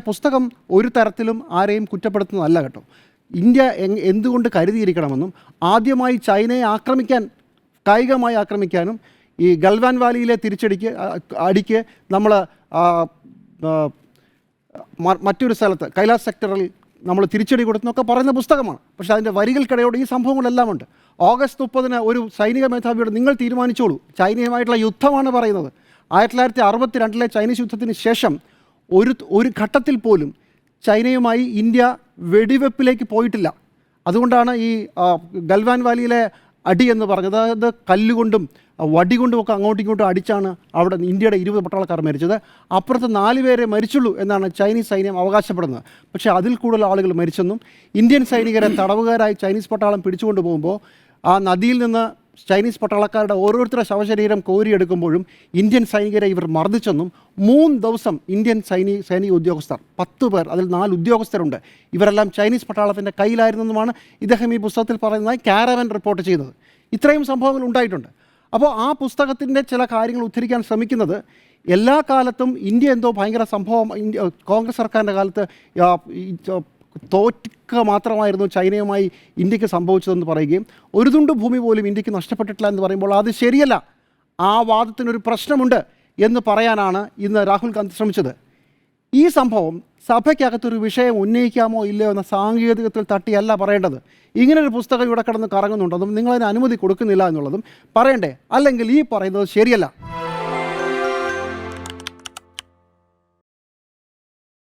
പുസ്തകം ഒരു തരത്തിലും ആരെയും കുറ്റപ്പെടുത്തുന്നതല്ല കേട്ടോ. ഇന്ത്യ എന്തുകൊണ്ട് കരുതിയിരിക്കണമെന്നും ആദ്യമായി ചൈനയെ കായികമായി ആക്രമിക്കാനും ഈ ഗൽവാൻ വാലിയിലെ അടിക്ക് നമ്മൾ മറ്റൊരു സ്ഥലത്ത് കൈലാസ് സെക്ടറിൽ നമ്മൾ തിരിച്ചടി കൊടുത്തെന്നൊക്കെ പറയുന്ന പുസ്തകമാണ്. പക്ഷേ അതിൻ്റെ വരികൾക്കിടയോടെ ഈ സംഭവങ്ങളെല്ലാം ഉണ്ട്. ഓഗസ്റ്റ് 30 ഒരു സൈനിക മേധാവിയോട് നിങ്ങൾ തീരുമാനിച്ചോളൂ, ചൈനയുമായിട്ടുള്ള യുദ്ധമാണ് പറയുന്നത്. 1962 ചൈനീസ് യുദ്ധത്തിന് ശേഷം ഒരു ഘട്ടത്തിൽ പോലും ചൈനയുമായി ഇന്ത്യ വെടിവെപ്പിലേക്ക് പോയിട്ടില്ല. അതുകൊണ്ടാണ് ഈ ഗൽവാൻ വാലിയിലെ അടി എന്ന് പറഞ്ഞത്. അത് കല്ലുകൊണ്ടും വടികൊണ്ടും ഒക്കെ അങ്ങോട്ടും ഇങ്ങോട്ടും അടിച്ചാണ് അവിടെ ഇന്ത്യയുടെ 20 പട്ടാളക്കാർ മരിച്ചത്. അപ്പുറത്ത് 4 പേരെ മരിച്ചുള്ളൂ എന്നാണ് ചൈനീസ് സൈന്യം അവകാശപ്പെടുന്നത്. പക്ഷേ അതിൽ കൂടുതൽ ആളുകൾ മരിച്ചെന്നും ഇന്ത്യൻ സൈനികരെ തടവുകാരായി ചൈനീസ് പട്ടാളം പിടിച്ചുകൊണ്ട് പോകുമ്പോൾ ആ നദിയിൽ നിന്ന് ചൈനീസ് പട്ടാളക്കാരുടെ ഓരോരുത്തരുടെ ശവശരീരം കോരിയെടുക്കുമ്പോഴും ഇന്ത്യൻ സൈനികരെ ഇവർ മർദ്ദിച്ചെന്നും 3 ദിവസം ഇന്ത്യൻ സൈനിക ഉദ്യോഗസ്ഥർ 10 പേർ, അതിൽ 4 ഉദ്യോഗസ്ഥരുണ്ട്, ഇവരെല്ലാം ചൈനീസ് പട്ടാളത്തിൻ്റെ കയ്യിലായിരുന്നെന്നുമാണ് ഇദ്ദേഹം ഈ പുസ്തകത്തിൽ പറയുന്നതായി കാരവൻ റിപ്പോർട്ട് ചെയ്യുന്നത്. ഇത്രയും സംഭവങ്ങൾ ഉണ്ടായിട്ടുണ്ട്. അപ്പോൾ ആ പുസ്തകത്തിൻ്റെ ചില കാര്യങ്ങൾ ഉദ്ധരിക്കാൻ ശ്രമിക്കുന്നത് എല്ലാ കാലത്തും ഇന്ത്യ എന്തോ ഭയങ്കര സംഭവം, കോൺഗ്രസ് സർക്കാരിൻ്റെ കാലത്ത് തോറ്റുക മാത്രമായിരുന്നു ചൈനയുമായി ഇന്ത്യക്ക് സംഭവിച്ചതെന്ന് പറയുകയും ഒരു തുണ്ട് ഭൂമി പോലും ഇന്ത്യക്ക് നഷ്ടപ്പെട്ടിട്ടില്ല എന്ന് പറയുമ്പോൾ അത് ശരിയല്ല, ആ വാദത്തിനൊരു പ്രശ്നമുണ്ട് എന്ന് പറയാനാണ് ഇന്ന് രാഹുൽ ഗാന്ധി ശ്രമിച്ചത്. ഈ സംഭവം സഭയ്ക്കകത്തൊരു വിഷയം ഉന്നയിക്കാമോ ഇല്ലയോ എന്ന സാങ്കേതികത്തിൽ തട്ടിയല്ല പറയേണ്ടത്. ഇങ്ങനൊരു പുസ്തകം ഇവിടെ കിടന്ന് കറങ്ങുന്നുണ്ടെന്നും നിങ്ങളതിന് അനുമതി കൊടുക്കുന്നില്ല എന്നുള്ളതും പറയണ്ടേ, അല്ലെങ്കിൽ ഈ പറയുന്നത് ശരിയല്ല.